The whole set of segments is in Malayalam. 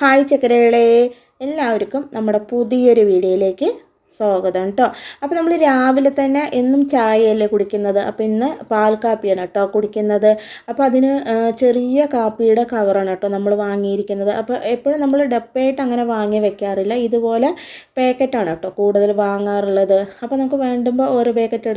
ഹായ് ചക്കരകളെ, എല്ലാവർക്കും നമ്മുടെ പുതിയൊരു വീഡിയോയിലേക്ക് സ്വാഗതം കേട്ടോ. അപ്പോൾ നമ്മൾ രാവിലെ തന്നെ എന്നും ചായയല്ലേ കുടിക്കുന്നത്. അപ്പോൾ ഇന്ന് പാൽ കാപ്പിയാണ് കേട്ടോ കുടിക്കുന്നത്. അപ്പോൾ അതിന് ചെറിയ കാപ്പിയുടെ കവറാണ് കേട്ടോ നമ്മൾ വാങ്ങിയിരിക്കുന്നത്. അപ്പോൾ എപ്പോഴും നമ്മൾ ഡപ്പയായിട്ട് അങ്ങനെ വാങ്ങി വെക്കാറില്ല, ഇതുപോലെ പാക്കറ്റാണ് കേട്ടോ കൂടുതൽ വാങ്ങാറുള്ളത്. അപ്പോൾ നമുക്ക് വേണ്ടുമ്പോൾ ഓരോ പാക്കറ്റ്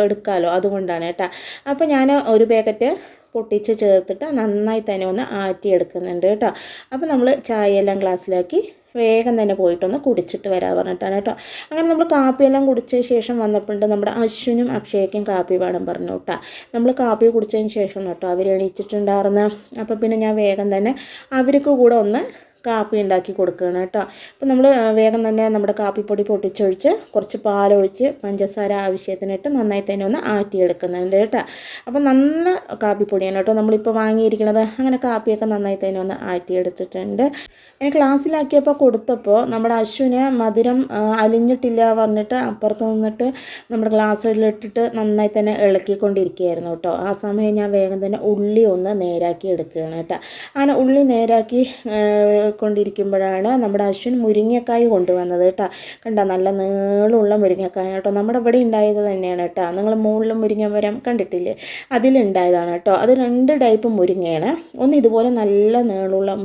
എടുക്കാമല്ലോ, അതുകൊണ്ടാണ് കേട്ടോ. അപ്പോൾ ഞാൻ ഒരു പാക്കറ്റ് പൊട്ടിച്ച് ചേർത്തിട്ട് നന്നായി തന്നെ ഒന്ന് ആറ്റിയെടുക്കുന്നുണ്ട് കേട്ടോ. അപ്പോൾ നമ്മൾ ചായയെല്ലാം ഗ്ലാസ്സിലാക്കി വേഗം തന്നെ പോയിട്ടൊന്ന് കുടിച്ചിട്ട് വരാൻ പറഞ്ഞിട്ടാണ് കേട്ടോ. അങ്ങനെ നമ്മൾ കാപ്പിയെല്ലാം കുടിച്ച ശേഷം വന്നപ്പോൾ നമ്മുടെ അശ്വിനും അക്ഷയയ്ക്കും കാപ്പി വേണം പറഞ്ഞു കേട്ടോ. നമ്മൾ കാപ്പി കുടിച്ചതിന് ശേഷം കേട്ടോ അവർ എണീച്ചിട്ടുണ്ടായിരുന്നു. അപ്പോൾ പിന്നെ ഞാൻ വേഗം തന്നെ അവർക്ക് കൂടെ ഒന്ന് കാപ്പി ഉണ്ടാക്കി കൊടുക്കുകയാണ് കേട്ടോ. അപ്പോൾ നമ്മൾ വേഗം തന്നെ നമ്മുടെ കാപ്പിപ്പൊടി പൊട്ടിച്ചൊഴിച്ച് കുറച്ച് പാലൊഴിച്ച് പഞ്ചസാര ആവശ്യത്തിനിട്ട് നന്നായി തന്നെ ഒന്ന് ആറ്റിയെടുക്കുന്നുണ്ട് കേട്ടോ. അപ്പോൾ നല്ല കാപ്പിപ്പൊടിയാണ് കേട്ടോ നമ്മളിപ്പോൾ വാങ്ങിയിരിക്കുന്നത്. അങ്ങനെ കാപ്പിയൊക്കെ നന്നായി തന്നെ ഒന്ന് ആറ്റിയെടുത്തിട്ടുണ്ട്. അങ്ങനെ ക്ലാസ്സിലാക്കിയപ്പോൾ കൊടുത്തപ്പോൾ നമ്മുടെ അശ്വിന് മധുരം അലിഞ്ഞിട്ടില്ല പറഞ്ഞിട്ട് അപ്പുറത്ത് നിന്നിട്ട് നമ്മുടെ ഗ്ലാസ്സിലിട്ടിട്ട് നന്നായി തന്നെ ഇളക്കിക്കൊണ്ടിരിക്കുകയായിരുന്നു കേട്ടോ. ആ സമയം ഞാൻ വേഗം തന്നെ ഉള്ളി ഒന്ന് നേരാക്കി എടുക്കുകയാണ് കേട്ടോ. അങ്ങനെ ഉള്ളി നേരാക്കി കൊണ്ടിരിക്കുമ്പോഴാണ് നമ്മുടെ അശ്വിൻ മുരിങ്ങക്കായ് കൊണ്ടുവന്നത് കേട്ടോ. കണ്ടോ, നല്ല നീളമുള്ള മുരിങ്ങക്കായ കേട്ടോ. നമ്മുടെ ഇവിടെ ഉണ്ടായത് തന്നെയാണ് കേട്ടോ. നിങ്ങൾ മുകളിൽ മുരിങ്ങ മരം കണ്ടിട്ടില്ലേ, അതിലുണ്ടായതാണ് കേട്ടോ. അത് 2 ടൈപ്പ് മുരിങ്ങയാണ്. ഒന്ന് ഇതുപോലെ നല്ല നീളമുള്ള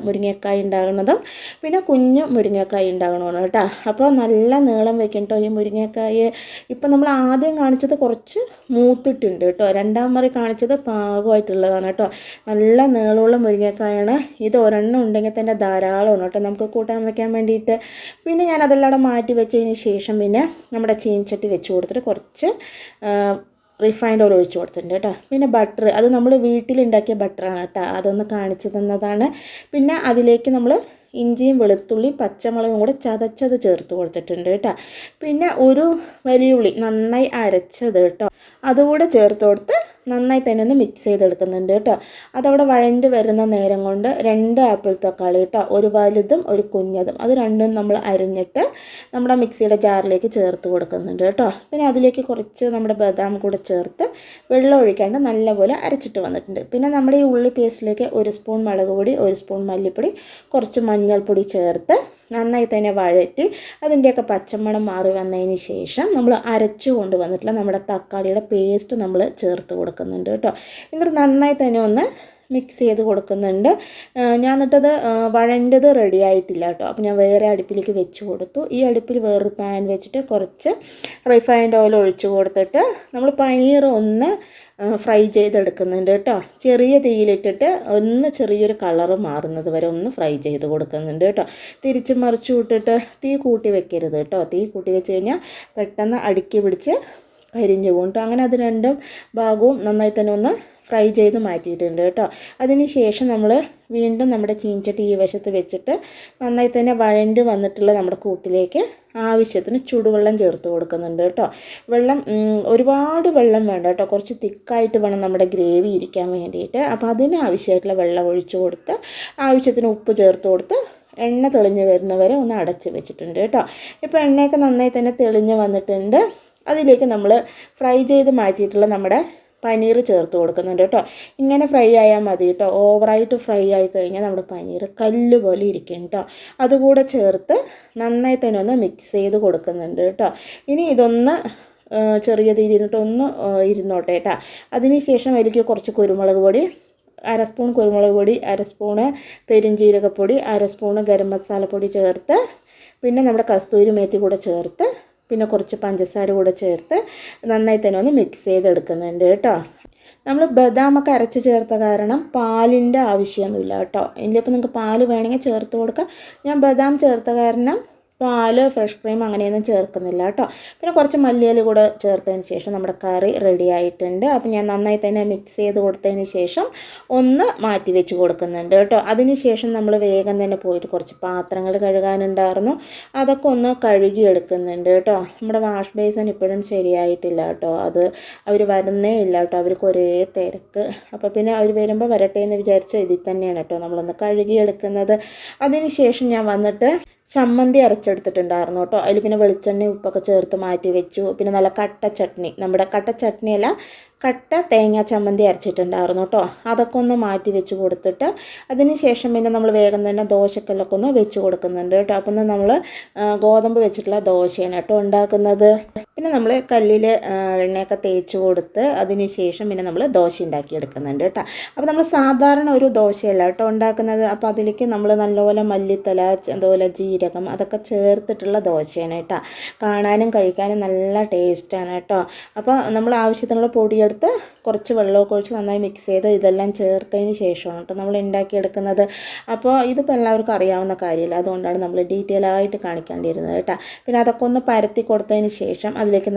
മുരിങ്ങക്കായ ഉണ്ടാകുന്നതും പിന്നെ കുഞ്ഞു മുരിങ്ങക്കായ ഉണ്ടാകണമെന്ന് കേട്ടോ. അപ്പോൾ നല്ല നീളം വെക്കും കേട്ടോ ഈ മുരിങ്ങക്കായ. ഇപ്പം നമ്മൾ ആദ്യം കാണിച്ചത് കുറച്ച് മൂത്തിട്ടുണ്ട് കേട്ടോ, 2ാം മുറി കാണിച്ചത് പാകമായിട്ടുള്ളതാണ് കേട്ടോ. നല്ല നീളമുള്ള മുരിങ്ങക്കായാണ് ഇത്. ഒരെണ്ണം ഉണ്ടെങ്കിൽ തന്നെ ധാരാളമാണ് കേട്ടോ നമുക്ക് കൂട്ടാൻ വെക്കാൻ വേണ്ടിയിട്ട്. പിന്നെ ഞാൻ അതെല്ലാം മാറ്റി വെച്ചതിന് ശേഷം പിന്നെ നമ്മുടെ ചീനച്ചട്ടി വെച്ച് കൊടുത്തിട്ട് കുറച്ച് റിഫൈൻഡ് ഓയിൽ ഒഴിച്ച് കൊടുത്തിട്ടുണ്ട് കേട്ടോ. പിന്നെ ബട്ടർ, അത് നമ്മൾ വീട്ടിലുണ്ടാക്കിയ ബട്ടറാണ് കേട്ടോ, അതൊന്ന് കാണിച്ചു തന്നതാണ്. പിന്നെ അതിലേക്ക് നമ്മൾ ഇഞ്ചിയും വെളുത്തുള്ളിയും പച്ചമുളകും കൂടെ ചതച്ചത് ചേർത്ത് കൊടുത്തിട്ടുണ്ട് കേട്ടോ. പിന്നെ ഒരു വലിയ ഉള്ളി നന്നായി അരച്ചത് കേട്ടോ, അതുകൂടെ ചേർത്ത് കൊടുത്ത് നന്നായി തന്നെ ഒന്ന് മിക്സ് ചെയ്തെടുക്കുന്നുണ്ട് കേട്ടോ. അതവിടെ വഴണ്ട് വരുന്ന നേരം കൊണ്ട് 2 ആപ്പിൾ തക്കാളി കേട്ടോ, ഒരു വലുതും ഒരു കുഞ്ഞതും, അത് രണ്ടും നമ്മൾ അരിഞ്ഞിട്ട് നമ്മുടെ മിക്സിയുടെ ജാറിലേക്ക് ചേർത്ത് കൊടുക്കുന്നുണ്ട് കേട്ടോ. പിന്നെ അതിലേക്ക് കുറച്ച് നമ്മുടെ ബദാം കൂടെ ചേർത്ത് വെള്ളം ഒഴിക്കാണ്ട് നല്ലപോലെ അരച്ചിട്ട് വന്നിട്ടുണ്ട്. പിന്നെ നമ്മുടെ ഈ ഉള്ളി പേസ്റ്റിലേക്ക് 1 സ്പൂൺ മുളക് പൊടി, 1 സ്പൂൺ മല്ലിപ്പൊടി, കുറച്ച് മഞ്ഞൾപ്പൊടി ചേർത്ത് നന്നായി തന്നെ വഴറ്റി അതിൻ്റെയൊക്കെ പച്ചമണം മാറി വന്നതിന് ശേഷം നമ്മൾ അരച്ചു കൊണ്ടുവന്നിട്ടുള്ള നമ്മുടെ തക്കാളിയുടെ പേസ്റ്റ് നമ്മൾ ചേർത്ത് കൊടുക്കുന്നുണ്ട് കേട്ടോ. എന്നിട്ട് നന്നായി തന്നെ ഒന്ന് മിക്സ് ചെയ്ത് കൊടുക്കുന്നുണ്ട്. ഞാൻ എന്നിട്ടത് വഴൻ്റത് റെഡി ആയിട്ടില്ല കേട്ടോ. അപ്പോൾ ഞാൻ വേറെ അടുപ്പിലേക്ക് വെച്ച് കൊടുത്തു. ഈ അടുപ്പിൽ വേറൊരു പാൻ വെച്ചിട്ട് കുറച്ച് റിഫൈൻഡ് ഓയിൽ ഒഴിച്ച് കൊടുത്തിട്ട് നമ്മൾ പനീർ ഒന്ന് ഫ്രൈ ചെയ്തെടുക്കുന്നുണ്ട് കേട്ടോ. ചെറിയ തീയിലിട്ടിട്ട് ഒന്ന് ചെറിയൊരു കളറ് മാറുന്നത് വരെ ഒന്ന് ഫ്രൈ ചെയ്ത് കൊടുക്കുന്നുണ്ട് കേട്ടോ. തിരിച്ച് മറിച്ച് വിട്ടിട്ട് തീ കൂട്ടി വെക്കരുത് കേട്ടോ. തീ കൂട്ടി വെച്ച് കഴിഞ്ഞാൽ പെട്ടെന്ന് അടുക്കി പിടിച്ച് കരിഞ്ഞു പോകും കേട്ടോ. അങ്ങനെ അത് 2 ഭാഗവും നന്നായി തന്നെ ഒന്ന് ഫ്രൈ ചെയ്ത് മാറ്റിയിട്ടുണ്ട് കേട്ടോ. അതിന് ശേഷം നമ്മൾ വീണ്ടും നമ്മുടെ ചീനച്ചട്ടി ഈ വശത്ത് വെച്ചിട്ട് നന്നായി തന്നെ വഴണ്ട് വന്നിട്ടുള്ള നമ്മുടെ കൂട്ടിലേക്ക് ആവശ്യത്തിന് ചൂടുവെള്ളം ചേർത്ത് കൊടുക്കുന്നുണ്ട് കേട്ടോ. വെള്ളം ഒരുപാട് വെള്ളം വേണ്ട കേട്ടോ, കുറച്ച് തിക്കായിട്ട് വേണം നമ്മുടെ ഗ്രേവി ഇരിക്കാൻ വേണ്ടിയിട്ട്. അപ്പോൾ അതിന് ആവശ്യമായിട്ടുള്ള വെള്ളം ഒഴിച്ച് കൊടുത്ത് ആവശ്യത്തിന് ഉപ്പ് ചേർത്ത് കൊടുത്ത് എണ്ണ തെളിഞ്ഞ് വരുന്നവരെ ഒന്ന് അടച്ച് വെച്ചിട്ടുണ്ട് കേട്ടോ. ഇപ്പോൾ എണ്ണയൊക്കെ നന്നായി തന്നെ തെളിഞ്ഞ് വന്നിട്ടുണ്ട്. അതിലേക്ക് നമ്മൾ ഫ്രൈ ചെയ്ത് മാറ്റിയിട്ടുള്ള നമ്മുടെ പനീർ ചേർത്ത് കൊടുക്കുന്നുണ്ട് കേട്ടോ. ഇങ്ങനെ ഫ്രൈ ആയാൽ മതി കേട്ടോ. ഓവറായിട്ട് ഫ്രൈ ആയി കഴിഞ്ഞാൽ നമ്മുടെ പനീർ കല്ല് പോലെ ഇരിക്കും കേട്ടോ. അതുകൂടെ ചേർത്ത് നന്നായി തന്നെ ഒന്ന് മിക്സ് ചെയ്ത് കൊടുക്കുന്നുണ്ട് കേട്ടോ. ഇനി ഇതൊന്ന് ചെറിയ തീരിട്ട് ഒന്ന് ഇരുന്നോട്ടെ കേട്ടോ. അതിന് ശേഷം അതിലേക്ക് കുറച്ച് കുരുമുളക് പൊടി, 1/2 സ്പൂൺ കുരുമുളക് പൊടി, 1/2 സ്പൂണ് പെരുംജീരകപ്പൊടി, 1/2 സ്പൂണ് ഗരം മസാലപ്പൊടി ചേർത്ത് പിന്നെ നമ്മുടെ കസ്തൂരി മേത്തി കൂടെ ചേർത്ത് പിന്നെ കുറച്ച് പഞ്ചസാര കൂടെ ചേർത്ത് നന്നായി തന്നെ ഒന്ന് മിക്സ് ചെയ്തെടുക്കുന്നുണ്ട് കേട്ടോ. നമ്മൾ ബദാമൊക്കെ അരച്ച് ചേർത്ത കാരണം പാലിൻ്റെ ആവശ്യമൊന്നുമില്ല കേട്ടോ. ഇതിലിപ്പോൾ നിങ്ങൾക്ക് പാൽ വേണമെങ്കിൽ ചേർത്ത് കൊടുക്കാം. ഞാൻ ബദാം ചേർത്ത കാരണം പാല്, ഫ്രഷ് ക്രീം അങ്ങനെയൊന്നും ചേർക്കുന്നില്ല കേട്ടോ. പിന്നെ കുറച്ച് മല്ലിയില കൂടെ ചേർത്തതിന് ശേഷം നമ്മുടെ കറി റെഡി ആയിട്ടുണ്ട്. അപ്പോൾ ഞാൻ നന്നായി തന്നെ മിക്സ് ചെയ്ത് കൊടുത്തതിന് ശേഷം ഒന്ന് മാറ്റി വെച്ച് കൊടുക്കുന്നുണ്ട് കേട്ടോ. അതിന് ശേഷം നമ്മൾ വേഗം തന്നെ പോയിട്ട് കുറച്ച് പാത്രങ്ങൾ കഴുകാനുണ്ടായിരുന്നു, അതൊക്കെ ഒന്ന് കഴുകിയെടുക്കുന്നുണ്ട് കേട്ടോ. നമ്മുടെ വാഷ് ബേസിൻ ഇപ്പോഴും ശരിയായിട്ടില്ല കേട്ടോ. അത് അവർ വരുന്നേ ഇല്ല കേട്ടോ, അവർക്ക് ഒരേ തിരക്ക്. അപ്പോൾ പിന്നെ അവർ വരുമ്പോൾ വരട്ടെ എന്ന് വിചാരിച്ച ഇതിൽ തന്നെയാണ് കേട്ടോ നമ്മളൊന്ന് കഴുകിയെടുക്കുന്നത്. അതിന് ശേഷം ഞാൻ വന്നിട്ട് ചമ്മന്തി അരച്ചെടുത്തിട്ടുണ്ടായിരുന്നു കേട്ടോ. അതിൽ പിന്നെ വെളിച്ചെണ്ണ ഉപ്പൊക്കെ ചേർത്ത് മാറ്റി വെച്ചു. പിന്നെ നല്ല കട്ട ചട്നി, നമ്മുടെ കട്ട ചട്നിയല്ല കട്ട തേങ്ങ ചമ്മന്തി അരച്ചിട്ടുണ്ടായിരുന്നു കേട്ടോ. അതൊക്കെ ഒന്ന് മാറ്റി വെച്ച് കൊടുത്തിട്ട് അതിന് ശേഷം പിന്നെ നമ്മൾ വേഗം തന്നെ ദോശക്കല്ലൊക്കെ ഒന്ന് വെച്ച് കൊടുക്കുന്നുണ്ട് കേട്ടോ. അപ്പം നമ്മൾ ഗോതമ്പ് വെച്ചിട്ടുള്ള ദോശയാണ് കേട്ടോ ഉണ്ടാക്കുന്നത്. പിന്നെ നമ്മൾ കല്ലിൽ എണ്ണയൊക്കെ തേച്ച് കൊടുത്ത് അതിന് ശേഷം പിന്നെ നമ്മൾ ദോശ ഉണ്ടാക്കി എടുക്കുന്നുണ്ട് കേട്ടോ. അപ്പോൾ നമ്മൾ സാധാരണ ഒരു ദോശയല്ല കേട്ടോ ഉണ്ടാക്കുന്നത്. അപ്പോൾ അതിലേക്ക് നമ്മൾ നല്ലപോലെ മല്ലിത്തല, അതുപോലെ ജീരകം അതൊക്കെ ചേർത്തിട്ടുള്ള ദോശയാണ് കേട്ടോ. കാണാനും കഴിക്കാനും നല്ല ടേസ്റ്റാണ് കേട്ടോ. അപ്പോൾ നമ്മൾ ആവശ്യത്തിനുള്ള പൊടിയെടുത്ത് കുറച്ച് വെള്ളമൊക്കെ ഒഴിച്ച് നന്നായി മിക്സ് ചെയ്ത് ഇതെല്ലാം ചേർത്തതിന് ശേഷമാണ് കേട്ടോ നമ്മൾ ഉണ്ടാക്കിയെടുക്കുന്നത്. അപ്പോൾ ഇതിപ്പോൾ എല്ലാവർക്കും അറിയാവുന്ന കാര്യമില്ല, അതുകൊണ്ടാണ് നമ്മൾ ഡീറ്റെയിൽ ആയിട്ട് കാണിക്കേണ്ടിയിരുന്നത് കേട്ടോ. പിന്നെ അതൊക്കെ ഒന്ന് പരത്തി കൊടുത്തതിന് ശേഷം അതിലേക്ക്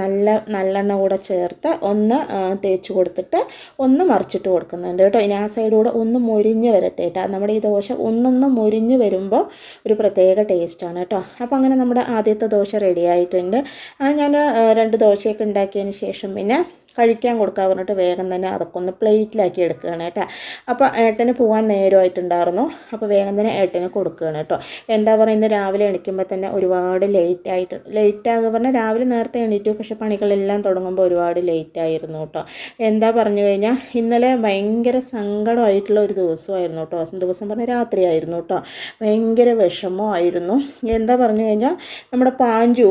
നല്ലെണ്ണ കൂടെ ചേർത്ത് ഒന്ന് തേച്ച് കൊടുത്തിട്ട് ഒന്ന് മറിച്ചിട്ട് കൊടുക്കുന്നുണ്ട് കേട്ടോ. ഇനി ആ സൈഡൂടെ ഒന്ന് മൊരിഞ്ഞ് വരട്ടെ കേട്ടോ. നമ്മുടെ ഈ ദോശ ഒന്നൊന്ന് മൊരിഞ്ഞ് വരുമ്പോൾ ഒരു പ്രത്യേക ടേസ്റ്റാണ് കേട്ടോ. അപ്പോൾ അങ്ങനെ നമ്മുടെ ആദ്യത്തെ ദോശ റെഡി ആയിട്ടുണ്ട്. അങ്ങനെ ഞാൻ 2 ദോശയൊക്കെ ഉണ്ടാക്കിയതിന് ശേഷം പിന്നെ കഴിക്കാൻ കൊടുക്കാൻ പറഞ്ഞിട്ട് വേഗം തന്നെ അതൊക്കെ ഒന്ന് പ്ലേറ്റിലാക്കി എടുക്കുകയാണ് കേട്ടോ. അപ്പോൾ ഏട്ടന് പോകാൻ നേരമായിട്ടുണ്ടായിരുന്നു. അപ്പോൾ വേഗം തന്നെ ഏട്ടന് കൊടുക്കുകയാണ് കേട്ടോ. എന്താ പറയുന്നത്, രാവിലെ എണീക്കുമ്പോൾ തന്നെ ഒരുപാട് ലേറ്റാകുക പറഞ്ഞാൽ രാവിലെ നേരത്തെ എണീറ്റു, പക്ഷേ പണികളെല്ലാം തുടങ്ങുമ്പോൾ ഒരുപാട് ലേറ്റായിരുന്നു കേട്ടോ. എന്താ പറഞ്ഞു കഴിഞ്ഞാൽ ഇന്നലെ ഭയങ്കര സങ്കടമായിട്ടുള്ള ഒരു ദിവസമായിരുന്നു കേട്ടോ. ദിവസം പറഞ്ഞാൽ രാത്രിയായിരുന്നു കേട്ടോ. ഭയങ്കര വിഷമമായിരുന്നു. എന്താ പറഞ്ഞു കഴിഞ്ഞാൽ നമ്മുടെ പാഞ്ചു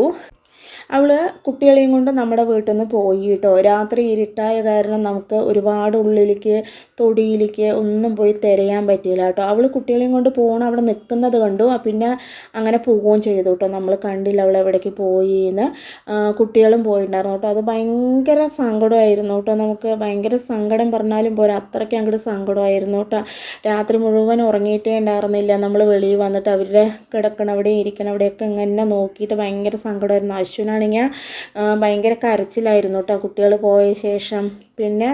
അവൾ കുട്ടികളെയും കൊണ്ട് നമ്മുടെ വീട്ടിൽ നിന്ന് പോയി കേട്ടോ. രാത്രി ഇരുട്ടായ കാരണം നമുക്ക് ഒരുപാട് ഉള്ളിലേക്ക് തൊടിയിലേക്ക് ഒന്നും പോയി തിരയാൻ പറ്റിയില്ല കേട്ടോ. അവൾ കുട്ടികളെയും കൊണ്ട് പോകണം അവിടെ നിൽക്കുന്നത് കണ്ടു, പിന്നെ അങ്ങനെ പോവുകയും ചെയ്തു കേട്ടോ. നമ്മൾ കണ്ടില്ല അവൾ എവിടേക്ക് പോയി എന്ന്. കുട്ടികളും പോയിട്ടുണ്ടായിരുന്നു കേട്ടോ. അത് ഭയങ്കര സങ്കടമായിരുന്നു കേട്ടോ. നമുക്ക് ഭയങ്കര സങ്കടം പറഞ്ഞാലും പോരാ, അത്രയ്ക്ക് അങ്ങോട്ട് സങ്കടമായിരുന്നു കേട്ടോ. രാത്രി മുഴുവൻ ഉറങ്ങിയിട്ടേ ഉണ്ടായിരുന്നില്ല. നമ്മൾ വെളിയിൽ വന്നിട്ട് അവരുടെ കിടക്കണവിടെ ഇരിക്കണവിടെയൊക്കെ ഇങ്ങനെ നോക്കിയിട്ട് ഭയങ്കര സങ്കടമായിരുന്നു. അശ്വിനാണെങ്കിൽ ഭയങ്കര കരച്ചിലായിരുന്നു കേട്ടോ കുട്ടികൾ പോയ ശേഷം. പിന്നെ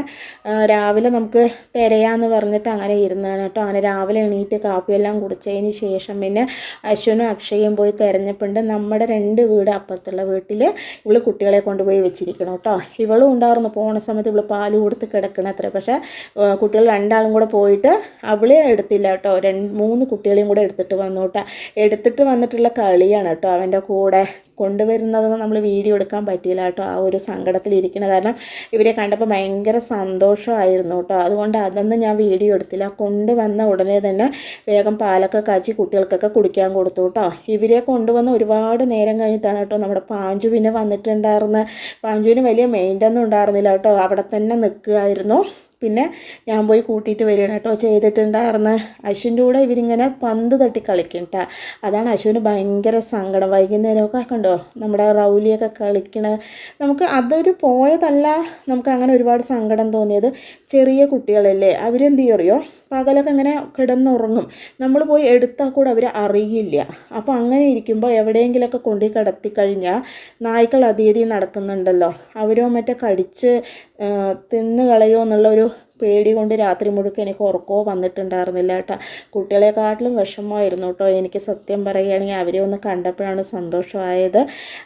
രാവിലെ നമുക്ക് തിരയാന്ന് പറഞ്ഞിട്ട് അങ്ങനെ ഇരുന്നാണ് കേട്ടോ. അങ്ങനെ രാവിലെ എണീറ്റ് കാപ്പിയെല്ലാം കുടിച്ചതിന് ശേഷം പിന്നെ അശ്വനും അക്ഷയും പോയി തിരഞ്ഞപ്പോണ്ട് നമ്മുടെ 2 വീട് അപ്പുറത്തുള്ള വീട്ടിൽ ഇവൾ കുട്ടികളെ കൊണ്ടുപോയി വെച്ചിരിക്കണം കേട്ടോ. ഇവളും ഉണ്ടായിരുന്നു പോണ സമയത്ത്. ഇവൾ പാല് കൊടുത്ത് കിടക്കണത്ര. പക്ഷേ കുട്ടികൾ 2 കൂടെ പോയിട്ട് അവളെ എടുത്തില്ല കേട്ടോ. 3 കുട്ടികളെയും കൂടെ എടുത്തിട്ട് വന്നു കേട്ടോ. എടുത്തിട്ട് വന്നിട്ടുള്ള കളിയാണ് കേട്ടോ അവൻ്റെ കൂടെ കൊണ്ടുവരുന്നതെന്ന് നമ്മൾ വീഡിയോ എടുക്കാൻ പറ്റിയില്ല കേട്ടോ. ആ ഒരു സങ്കടത്തിലിരിക്കുന്ന കാരണം ഇവരെ കണ്ടപ്പോൾ ഭയങ്കര സന്തോഷമായിരുന്നു കേട്ടോ. അതുകൊണ്ട് അതൊന്നും ഞാൻ വീഡിയോ എടുത്തില്ല. കൊണ്ടുവന്ന ഉടനെ തന്നെ വേഗം പാലൊക്കെ കാച്ചി കുട്ടികൾക്കൊക്കെ കുടിക്കാൻ കൊടുത്തു കേട്ടോ. ഇവരെ കൊണ്ടുവന്ന് ഒരുപാട് നേരം കഴിഞ്ഞിട്ടാണ് കേട്ടോ നമ്മുടെ പാഞ്ചുവിന് വന്നിട്ടുണ്ടായിരുന്നത്. പാഞ്ചുവിന് വലിയ മെയിൻ്റൊന്നും ഉണ്ടായിരുന്നില്ല കേട്ടോ. അവിടെ തന്നെ നിൽക്കുകയായിരുന്നു. പിന്നെ ഞാൻ പോയി കൂട്ടിയിട്ട് വരികയാണ് കേട്ടോ ചെയ്തിട്ടുണ്ടായിരുന്നു. അശ്വിൻ്റെ കൂടെ ഇവരിങ്ങനെ പന്ത് തട്ടി കളിക്കും കേട്ടോ. അതാണ് അശ്വിന് ഭയങ്കര സങ്കടം. വൈകുന്നേരമൊക്കെ കണ്ടോ നമ്മുടെ റൗലിയൊക്കെ കളിക്കണ. നമുക്ക് അതൊരു പോയതല്ല, നമുക്ക് അങ്ങനെ ഒരുപാട് സങ്കടം തോന്നിയത്. ചെറിയ കുട്ടികളല്ലേ, അവരെന്ത് ചെയ്യോ പകലൊക്കെ ഇങ്ങനെ കിടന്നുറങ്ങും. നമ്മൾ പോയി എടുത്താൽ കൂടെ അവർ അറിയില്ല. അപ്പോൾ അങ്ങനെ ഇരിക്കുമ്പോൾ എവിടെയെങ്കിലുമൊക്കെ കൊണ്ടുപോയി കിടത്തി കഴിഞ്ഞാൽ നായ്ക്കൾ അധികം നടക്കുന്നുണ്ടല്ലോ, അവരോ മറ്റേ കടിച്ച് തിന്ന് കളയോ എന്നുള്ളൊരു പേടി കൊണ്ട് രാത്രി മുഴുവൻ എനിക്ക് ഉറക്കമോ വന്നിട്ടുണ്ടായിരുന്നില്ല കേട്ടോ. കുട്ടികളെക്കാട്ടിലും വിഷമമായിരുന്നു കേട്ടോ എനിക്ക്. സത്യം പറയുകയാണെങ്കിൽ അവരെ ഒന്ന് കണ്ടപ്പോഴാണ് സന്തോഷമായത്.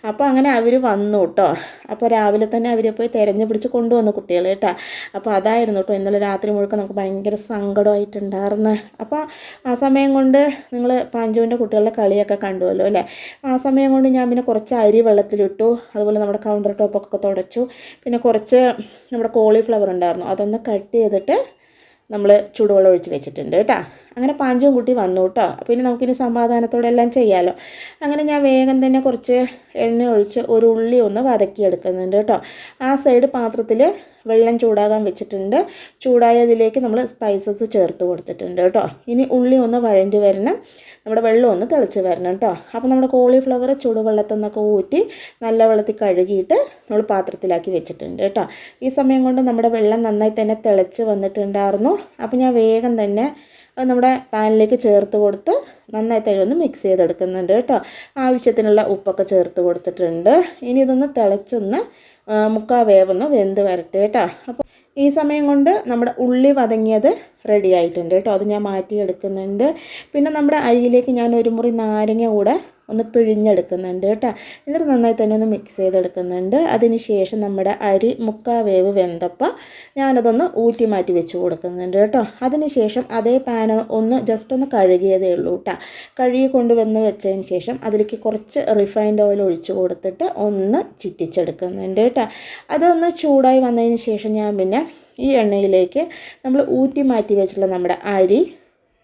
അപ്പോൾ അങ്ങനെ അവർ വന്നു കേട്ടോ. അപ്പോൾ രാവിലെ തന്നെ അവരെ പോയി തിരഞ്ഞു പിടിച്ച് കൊണ്ടുവന്നു കുട്ടികൾ കേട്ടോ. അപ്പോൾ അതായിരുന്നു കേട്ടോ ഇന്നലെ രാത്രി മുഴുവൻ നമുക്ക് ഭയങ്കര സങ്കടമായിട്ടുണ്ടായിരുന്നു. അപ്പോൾ ആ സമയം കൊണ്ട് നിങ്ങൾ പാഞ്ചുവിൻ്റെ കുട്ടികളുടെ കളിയൊക്കെ കണ്ടുവല്ലോ അല്ലേ. ആ സമയം കൊണ്ട് ഞാൻ പിന്നെ കുറച്ച് അരി വെള്ളത്തിലിട്ടു. അതുപോലെ നമ്മുടെ കൗണ്ടർ ടോപ്പൊക്കെ തുടച്ചു. പിന്നെ കുറച്ച് നമ്മുടെ കോളിഫ്ലവർ ഉണ്ടായിരുന്നു, അതൊന്ന് കട്ട് ചെയ്തിട്ട് നമ്മൾ ചൂടുവെള്ളം ഒഴിച്ച് വെച്ചിട്ടുണ്ട് കേട്ടോ. അങ്ങനെ പാഞ്ചും കുട്ടി വന്നു കേട്ടോ. പിന്നെ നമുക്കിനി സമാധാനത്തോടെ എല്ലാം ചെയ്യാമല്ലോ. അങ്ങനെ ഞാൻ വേഗം തന്നെ കുറച്ച് എണ്ണ ഒഴിച്ച് ഒരു ഉള്ളി ഒന്ന് വതക്കിയെടുക്കുന്നുണ്ട് കേട്ടോ. ആ സൈഡ് പാത്രത്തിൽ വെള്ളം ചൂടാകാൻ വെച്ചിട്ടുണ്ട്. ചൂടായതിലേക്ക് നമ്മൾ സ്പൈസസ് ചേർത്ത് കൊടുത്തിട്ടുണ്ട് കേട്ടോ. ഇനി ഉള്ളി ഒന്ന് വഴണ്ടി വരണം, നമ്മുടെ വെള്ളം ഒന്ന് തിളച്ച് വരണം കേട്ടോ. അപ്പോൾ നമ്മുടെ കോളിഫ്ലവർ ചൂടുവെള്ളത്തിൽ നിന്നൊക്കെ ഊറ്റി നല്ല വെള്ളത്തിൽ കഴുകിയിട്ട് നമ്മൾ പാത്രത്തിലാക്കി വെച്ചിട്ടുണ്ട് കേട്ടോ. ഈ സമയം കൊണ്ട് നമ്മുടെ വെള്ളം നന്നായി തന്നെ തിളച്ച് വന്നിട്ടുണ്ടായിരുന്നു. അപ്പോൾ ഞാൻ വേഗം തന്നെ അത് നമ്മുടെ പാനിലേക്ക് ചേർത്ത് കൊടുത്ത് നന്നായി തന്നെ ഒന്ന് മിക്സ് ചെയ്തെടുക്കുന്നുണ്ട് കേട്ടോ. ആവശ്യത്തിനുള്ള ഉപ്പൊക്കെ ചേർത്ത് കൊടുത്തിട്ടുണ്ട്. ഇനി ഇതൊന്ന് തിളച്ചൊന്ന് 3/4 വേവൊന്ന് വെന്ത് വരട്ടെ കേട്ടോ. അപ്പോൾ ഈ സമയം കൊണ്ട് നമ്മുടെ ഉള്ളി വതങ്ങിയത് റെഡി ആയിട്ടുണ്ട് കേട്ടോ. അത് ഞാൻ മാറ്റി എടുക്കുന്നുണ്ട്. പിന്നെ നമ്മുടെ അരിയിലേക്ക് ഞാൻ ഒരു മുറി നാരങ്ങ കൂടെ ഒന്ന് പിഴിഞ്ഞെടുക്കുന്നുണ്ട് കേട്ടോ. എന്നിട്ട് നന്നായി തന്നെ ഒന്ന് മിക്സ് ചെയ്തെടുക്കുന്നുണ്ട്. അതിന് ശേഷം നമ്മുടെ അരി മുക്കാൽ വേവ് വെന്തപ്പോൾ ഞാനതൊന്ന് ഊറ്റി മാറ്റി വെച്ച് കൊടുക്കുന്നുണ്ട് കേട്ടോ. അതിന് ശേഷം അതേ പാൻ ഒന്ന് ജസ്റ്റ് ഒന്ന് കഴുകിയതേ ഉള്ളൂ കേട്ടോ. കഴുകി കൊണ്ടുവന്ന് വെച്ചതിന് ശേഷം അതിലേക്ക് കുറച്ച് റിഫൈൻഡ് ഓയിൽ ഒഴിച്ച് കൊടുത്തിട്ട് ഒന്ന് ചിറ്റിച്ചെടുക്കുന്നുണ്ട് കേട്ടോ. അതൊന്ന് ചൂടായി വന്നതിന് ശേഷം ഞാൻ പിന്നെ ഈ എണ്ണയിലേക്ക് നമ്മൾ ഊറ്റി മാറ്റി വെച്ചിട്ടുള്ള നമ്മുടെ അരി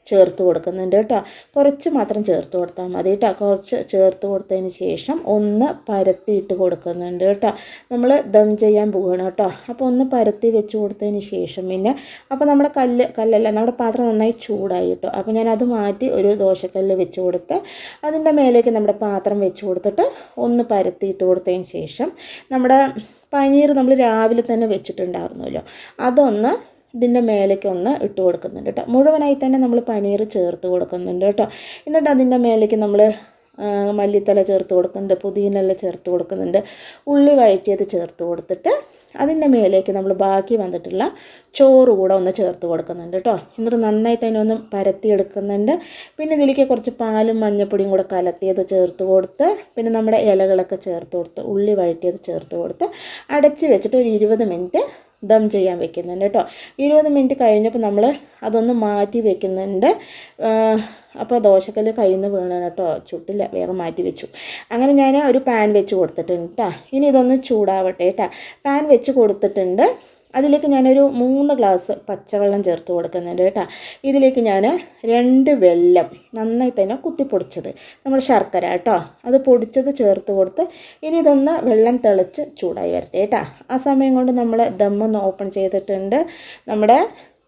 ചേർത്ത് കൊടുക്കുന്നുണ്ട് കേട്ടോ. കുറച്ച് മാത്രം ചേർത്ത് കൊടുത്താൽ മതി കേട്ടോ. കുറച്ച് ചേർത്ത് കൊടുത്തതിന് ശേഷം ഒന്ന് പരത്തിയിട്ട് കൊടുക്കുന്നുണ്ട് കേട്ടോ. നമ്മൾ ദം ചെയ്യാൻ പോവുകയാണ് കേട്ടോ. അപ്പോൾ ഒന്ന് പരത്തി വെച്ച് കൊടുത്തതിന് ശേഷം പിന്നെ അപ്പോൾ നമ്മുടെ കല്ലല്ല നമ്മുടെ പാത്രം നന്നായി ചൂടായി കേട്ടോ. അപ്പോൾ ഞാനത് മാറ്റി ഒരു ദോശക്കല്ല് വെച്ച് കൊടുത്ത് അതിൻ്റെ മേലേക്ക് നമ്മുടെ പാത്രം വെച്ച് കൊടുത്തിട്ട് ഒന്ന് പരത്തിയിട്ട് കൊടുത്തതിന് ശേഷം നമ്മുടെ പനീർ നമ്മൾ രാവിലെ തന്നെ വെച്ചിട്ടുണ്ടായിരുന്നല്ലോ, അതൊന്ന് ഇതിൻ്റെ മേലേക്ക് ഒന്ന് ഇട്ട് കൊടുക്കുന്നുണ്ട് കേട്ടോ. മുഴുവനായി തന്നെ നമ്മൾ പനീർ ചേർത്ത് കൊടുക്കുന്നുണ്ട് കേട്ടോ. എന്നിട്ട് അതിൻ്റെ മേലേക്ക് നമ്മൾ മല്ലിത്തല ചേർത്ത് കൊടുക്കുന്നുണ്ട്, പുതിനയില ചേർത്ത് കൊടുക്കുന്നുണ്ട്, ഉള്ളി വഴറ്റിയത് ചേർത്ത് കൊടുത്തിട്ട് അതിൻ്റെ മേലേക്ക് നമ്മൾ ബാക്കി വന്നിട്ടുള്ള ചോറ് കൂടെ ഒന്ന് ചേർത്ത് കൊടുക്കുന്നുണ്ട് കേട്ടോ. എന്നിട്ട് നന്നായി തന്നെ ഒന്ന് പരത്തിയെടുക്കുന്നുണ്ട്. പിന്നെ ഇതിലേക്ക് കുറച്ച് പാലും മഞ്ഞൾപ്പൊടിയും കൂടെ കലത്തിയത് ചേർത്ത് കൊടുത്ത് പിന്നെ നമ്മുടെ ഇലകളൊക്കെ ചേർത്ത് കൊടുത്ത് ഉള്ളി വഴറ്റിയത് ചേർത്ത് കൊടുത്ത് അടച്ച് വെച്ചിട്ട് ഒരു 20 മിനിറ്റ് ദം ചെയ്യാൻ വെക്കുന്നുണ്ട് കേട്ടോ. 20 മിനിറ്റ് കഴിഞ്ഞപ്പോൾ നമ്മൾ അതൊന്ന് മാറ്റി വെക്കുന്നുണ്ട്. അപ്പോൾ ദോശക്കല്ല് കയ്യിൽ നിന്ന് വീണ കേട്ടോ, ചുട്ടില്ല, വേഗം മാറ്റി വെച്ചു. അങ്ങനെ ഞാൻ ഒരു പാൻ വെച്ച് കൊടുത്തിട്ടുണ്ട് കേട്ടോ. ഇനി ഇതൊന്ന് ചൂടാവട്ടെ കേട്ടോ. പാൻ വെച്ച് കൊടുത്തിട്ടുണ്ട്. അതിലേക്ക് ഞാനൊരു 3 ഗ്ലാസ് പച്ചവെള്ളം ചേർത്ത് കൊടുക്കുന്നുണ്ട് കേട്ടോ. ഇതിലേക്ക് ഞാൻ 2 വെല്ലം നന്നായി തന്നെ കുത്തിപ്പൊടിച്ചത് നമ്മൾ ശർക്കര കേട്ടോ, അത് പൊടിച്ചത് ചേർത്ത് കൊടുത്ത് ഇനി ഇതൊന്ന് വെള്ളം തിളച്ച് ചൂടായി വരട്ടെ കേട്ടോ. ആ സമയം കൊണ്ട് നമ്മൾ ദമ്മൊന്ന് ഓപ്പൺ ചെയ്തിട്ടുണ്ട്. നമ്മുടെ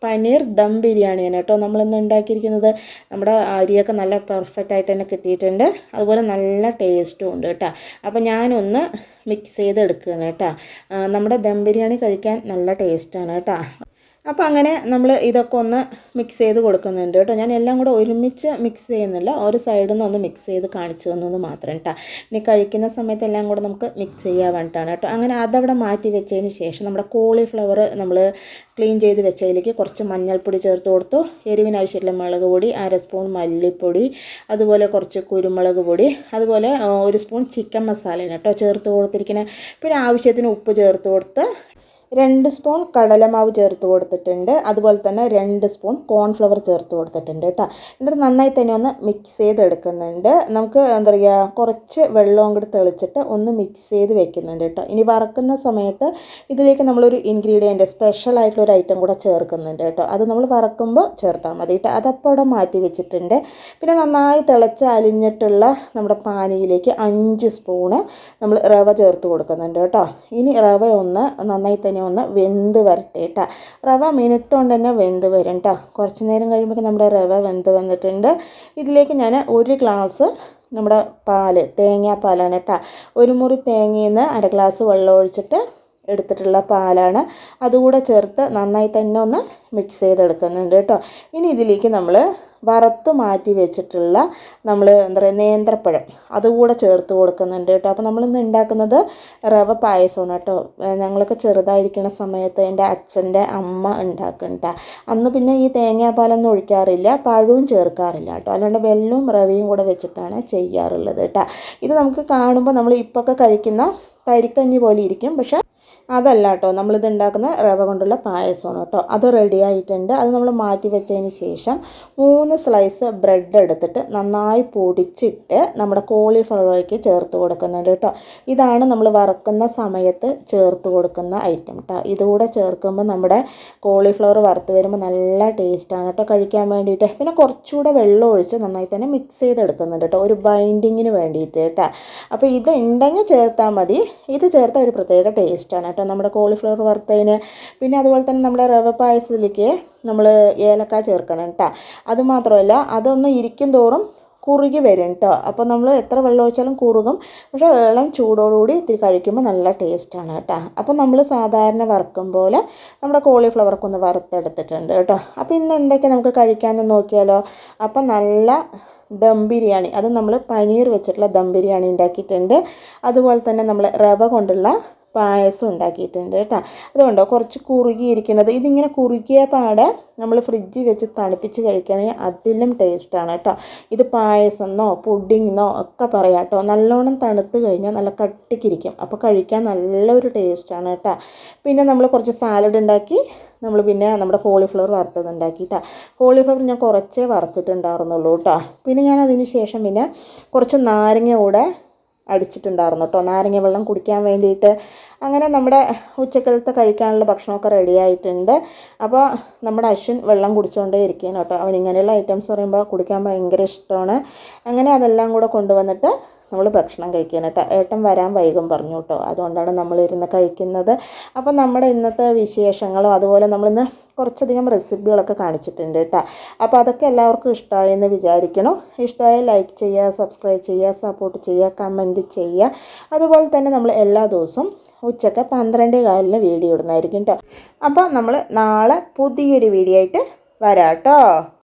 പനീർ ദം ബിരിയാണിയാണ് കേട്ടോ നമ്മളിന്ന് ഉണ്ടാക്കിയിരിക്കുന്നത്. നമ്മുടെ അരിയൊക്കെ നല്ല പെർഫെക്റ്റ് ആയിട്ട് തന്നെ കിട്ടിയിട്ടുണ്ട്, അതുപോലെ നല്ല ടേസ്റ്റും ഉണ്ട് കേട്ടോ. അപ്പോൾ ഞാനൊന്ന് മിക്സ് ചെയ്തെടുക്കുകയാണ് കേട്ടോ. നമ്മുടെ ദം ബിരിയാണി കഴിക്കാൻ നല്ല ടേസ്റ്റാണ് കേട്ടോ. അപ്പോൾ അങ്ങനെ നമ്മൾ ഇതൊക്കെ ഒന്ന് മിക്സ് ചെയ്ത് കൊടുക്കുന്നുണ്ട് കേട്ടോ. ഞാൻ എല്ലാം കൂടെ ഒരുമിച്ച് മിക്സ് ചെയ്യുന്നില്ല, ഒരു സൈഡിൽ നിന്ന് ഒന്ന് മിക്സ് ചെയ്ത് കാണിച്ചു തന്നത് മാത്രം കേട്ടോ. ഇനി കഴിക്കുന്ന സമയത്ത് എല്ലാം കൂടെ നമുക്ക് മിക്സ് ചെയ്യാൻ വേണ്ടിയിട്ടാണ് കേട്ടോ. അങ്ങനെ അതവിടെ മാറ്റി വെച്ചതിന് ശേഷം നമ്മുടെ കോളിഫ്ലവർ നമ്മൾ ക്ലീൻ ചെയ്ത് വെച്ചതിലേക്ക് കുറച്ച് മഞ്ഞൾപ്പൊടി ചേർത്ത് കൊടുത്തു, എരിവിനാവശ്യമുള്ള മുളക് പൊടി, 1/2 സ്പൂൺ മല്ലിപ്പൊടി, അതുപോലെ കുറച്ച് കുരുമുളക് പൊടി, അതുപോലെ 1 സ്പൂൺ ചിക്കൻ മസാലയാണ് കേട്ടോ ചേർത്ത് കൊടുത്തിരിക്കുന്നത്. പിന്നെ ആവശ്യത്തിന് ഉപ്പ് ചേർത്ത് കൊടുത്ത് 2 സ്പൂൺ കടലമാവ് ചേർത്ത് കൊടുത്തിട്ടുണ്ട്, അതുപോലെ തന്നെ 2 സ്പൂൺ കോൺഫ്ലവർ ചേർത്ത് കൊടുത്തിട്ടുണ്ട് കേട്ടോ. എന്നിട്ട് നന്നായി തന്നെ ഒന്ന് മിക്സ് ചെയ്തെടുക്കുന്നുണ്ട്. നമുക്ക് എന്താ പറയുക, കുറച്ച് വെള്ളവും കൂടി തെളിച്ചിട്ട് ഒന്ന് മിക്സ് ചെയ്ത് വെക്കുന്നുണ്ട് കേട്ടോ. ഇനി വറക്കുന്ന സമയത്ത് ഇതിലേക്ക് നമ്മളൊരു ഇൻഗ്രീഡിയൻറ്റ് സ്പെഷ്യലായിട്ടുള്ളൊരു ഐറ്റം കൂടെ ചേർക്കുന്നുണ്ട് കേട്ടോ. അത് നമ്മൾ വറക്കുമ്പോൾ ചേർത്താൽ മതി കേട്ടോ. അതപ്പോൾ അവിടെ മാറ്റി വെച്ചിട്ടുണ്ട്. പിന്നെ നന്നായി തിളച്ച് അലിഞ്ഞിട്ടുള്ള നമ്മുടെ പാനിയിലേക്ക് 5 സ്പൂണ് നമ്മൾ റവ ചേർത്ത് കൊടുക്കുന്നുണ്ട് കേട്ടോ. ഇനി റവ ഒന്ന് നന്നായി തന്നെ ഒന്ന് വെന്ത് വരട്ടെ കേട്ടോ. റവ മിനിറ്റ് കൊണ്ട് തന്നെ വെന്ത് വരും കേട്ടോ. കുറച്ച് നേരം കഴിയുമ്പോൾ നമ്മുടെ റവ വെന്ത് വന്നിട്ടുണ്ട്. ഇതിലേക്ക് ഞാൻ 1 ഗ്ലാസ് നമ്മുടെ പാല്, തേങ്ങാപ്പാലാണ് കേട്ടോ. 1 മുറി തേങ്ങയിൽ നിന്ന് 1/2 ഗ്ലാസ് വെള്ളം ഒഴിച്ചിട്ട് എടുത്തിട്ടുള്ള പാലാണ്. അതുകൂടെ ചേർത്ത് നന്നായി തന്നെ ഒന്ന് മിക്സ് ചെയ്തെടുക്കുന്നുണ്ട് കേട്ടോ. ഇനി ഇതിലേക്ക് നമ്മൾ വറുത്ത് മാറ്റി വെച്ചിട്ടുള്ള നമ്മൾ എന്താ പറയുക നേന്ത്രപ്പഴം അതുകൂടെ ചേർത്ത് കൊടുക്കുന്നുണ്ട് കേട്ടോ. അപ്പോൾ നമ്മളിന്ന് ഉണ്ടാക്കുന്നത് റവ പായസമാണ് കേട്ടോ. ഞങ്ങളൊക്കെ ചെറുതായിരിക്കുന്ന സമയത്ത് എൻ്റെ അച്ഛൻ്റെ അമ്മ ഉണ്ടാക്കുന്നുണ്ട്. അന്ന് പിന്നെ ഈ തേങ്ങാപ്പാലൊന്നും ഒഴിക്കാറില്ല, പഴവും ചേർക്കാറില്ല കേട്ടോ. അല്ലാണ്ട് വെല്ലവും റവയും കൂടെ വെച്ചിട്ടാണ് ചെയ്യാറുള്ളത് കേട്ടോ. ഇത് നമുക്ക് കാണുമ്പോൾ നമ്മൾ ഇപ്പോഴൊക്കെ കഴിക്കുന്ന തരിക്കഞ്ഞി പോലെ ഇരിക്കും, പക്ഷേ അതല്ല കേട്ടോ, നമ്മളിത് ഉണ്ടാക്കുന്ന റവ കൊണ്ടുള്ള പായസമാണ് കേട്ടോ. അത് റെഡി ആയിട്ടുണ്ട്. അത് നമ്മൾ മാറ്റി വെച്ചതിന് ശേഷം 3 സ്ലൈസ് ബ്രെഡ് എടുത്തിട്ട് നന്നായി പൊടിച്ചിട്ട് നമ്മുടെ കോളിഫ്ലവറിലേക്ക് ചേർത്ത് കൊടുക്കുന്നുണ്ട് കേട്ടോ. ഇതാണ് നമ്മൾ വറുക്കുന്ന സമയത്ത് ചേർത്ത് കൊടുക്കുന്ന ഐറ്റം കേട്ടോ. ഇതുകൂടെ ചേർക്കുമ്പോൾ നമ്മുടെ കോളിഫ്ലവർ വറുത്ത് വരുമ്പോൾ നല്ല ടേസ്റ്റാണ് കേട്ടോ കഴിക്കാൻ വേണ്ടിയിട്ട്. പിന്നെ കുറച്ചുകൂടെ വെള്ളം ഒഴിച്ച് നന്നായി തന്നെ മിക്സ് ചെയ്തെടുക്കുന്നുണ്ട് കേട്ടോ, ഒരു ബൈൻഡിങ്ങിന് വേണ്ടിയിട്ട് കേട്ടോ. അപ്പോൾ ഇത് ഉണ്ടെങ്കിൽ ചേർത്താൽ മതി, ഇത് ചേർത്താൽ ഒരു പ്രത്യേക ടേസ്റ്റാണ് കേട്ടോ നമ്മുടെ കോളിഫ്ലവർ വറുത്തതിന്. പിന്നെ അതുപോലെ തന്നെ നമ്മുടെ റവ പായസത്തിലേക്ക് നമ്മൾ ഏലക്ക ചേർക്കണം കേട്ടോ. അതുമാത്രമല്ല അതൊന്ന് ഇരിക്കും തോറും കുറുകി വരും കേട്ടോ. അപ്പോൾ നമ്മൾ എത്ര വെള്ളം ഒഴിച്ചാലും കുറുകും, പക്ഷേ വെള്ളം ചൂടോടുകൂടി ഇത്തിരി കഴിക്കുമ്പോൾ നല്ല ടേസ്റ്റാണ് കേട്ടോ. അപ്പോൾ നമ്മൾ സാധാരണ വറുക്കും പോലെ നമ്മുടെ കോളിഫ്ലവർക്ക് ഒന്ന് വറുത്തെടുത്തിട്ടുണ്ട് കേട്ടോ. അപ്പോൾ ഇന്ന് എന്തൊക്കെ നമുക്ക് കഴിക്കാമെന്ന് നോക്കിയാലോ. അപ്പം നല്ല ദം ബിരിയാണി, അത് നമ്മൾ പനീർ വെച്ചിട്ടുള്ള ദം ബിരിയാണി ഉണ്ടാക്കിയിട്ടുണ്ട്. അതുപോലെ തന്നെ നമ്മൾ റവ കൊണ്ടുള്ള പായസം ഉണ്ടാക്കിയിട്ടുണ്ട് കേട്ടോ. അതുകൊണ്ടോ കുറച്ച് കുറുകിയിരിക്കുന്നത്. ഇതിങ്ങനെ കുറുകിയ പാടെ നമ്മൾ ഫ്രിഡ്ജിൽ വെച്ച് തണുപ്പിച്ച് കഴിക്കുകയാണെങ്കിൽ അതിലും ടേസ്റ്റാണ് കേട്ടോ. ഇത് പായസമെന്നോ പുഡിങ്ങെന്നോ ഒക്കെ പറയാം കേട്ടോ. നല്ലോണം തണുത്ത് കഴിഞ്ഞാൽ നല്ല കട്ടിക്കിരിക്കും, അപ്പോൾ കഴിക്കാൻ നല്ലൊരു ടേസ്റ്റാണ് കേട്ടോ. പിന്നെ നമ്മൾ കുറച്ച് സാലഡ് ഉണ്ടാക്കി. നമ്മൾ പിന്നെ നമ്മുടെ കോളിഫ്ലവർ വറുത്തത് ഉണ്ടാക്കിയിട്ടാണ്. കോളിഫ്ലവർ ഞാൻ കുറച്ചേ വറുത്തിട്ടുണ്ടായിരുന്നുള്ളൂ കേട്ടോ. പിന്നെ ഞാൻ അതിന് ശേഷം പിന്നെ കുറച്ച് നാരങ്ങ കൂടെ അടിച്ചിട്ടുണ്ടായിരുന്നു കേട്ടോ, നാരങ്ങ വെള്ളം കുടിക്കാൻ വേണ്ടിയിട്ട്. അങ്ങനെ നമ്മുടെ ഉച്ചക്കലത്തെ കഴിക്കാനുള്ള ഭക്ഷണമൊക്കെ റെഡി ആയിട്ടുണ്ട്. അപ്പോൾ നമ്മുടെ അശ്വിൻ വെള്ളം കുടിച്ചുകൊണ്ടേ ഇരിക്കുകയാണ് കേട്ടോ. അവൻ ഇങ്ങനെയുള്ള ഐറ്റംസ് പറയുമ്പോൾ കുടിക്കാൻ ഭയങ്കര ഇഷ്ടമാണ്. അങ്ങനെ അതെല്ലാം കൂടെ കൊണ്ടുവന്നിട്ട് നമ്മൾ ഭക്ഷണം കഴിക്കാൻ കേട്ടോ. ഏട്ടൻ വരാൻ വൈകും പറഞ്ഞു കേട്ടോ, അതുകൊണ്ടാണ് നമ്മളിരുന്ന് കഴിക്കുന്നത്. അപ്പോൾ നമ്മുടെ ഇന്നത്തെ വിശേഷങ്ങളും അതുപോലെ നമ്മളിന്ന് കുറച്ചധികം റെസിപ്പികളൊക്കെ കാണിച്ചിട്ടുണ്ട് കേട്ടോ. അപ്പോൾ അതൊക്കെ എല്ലാവർക്കും ഇഷ്ടമായി എന്ന് വിചാരിക്കണം. ഇഷ്ടമായി ലൈക്ക് ചെയ്യുക, സബ്സ്ക്രൈബ് ചെയ്യുക, സപ്പോർട്ട് ചെയ്യുക, കമൻറ്റ് ചെയ്യുക. അതുപോലെ തന്നെ നമ്മൾ എല്ലാ ദിവസവും ഉച്ചയ്ക്ക് 12:15 വീഡിയോ ഇടുന്നതായിരിക്കും കേട്ടോ. അപ്പോൾ നമ്മൾ നാളെ പുതിയൊരു വീഡിയോ ആയിട്ട് വരാം കേട്ടോ.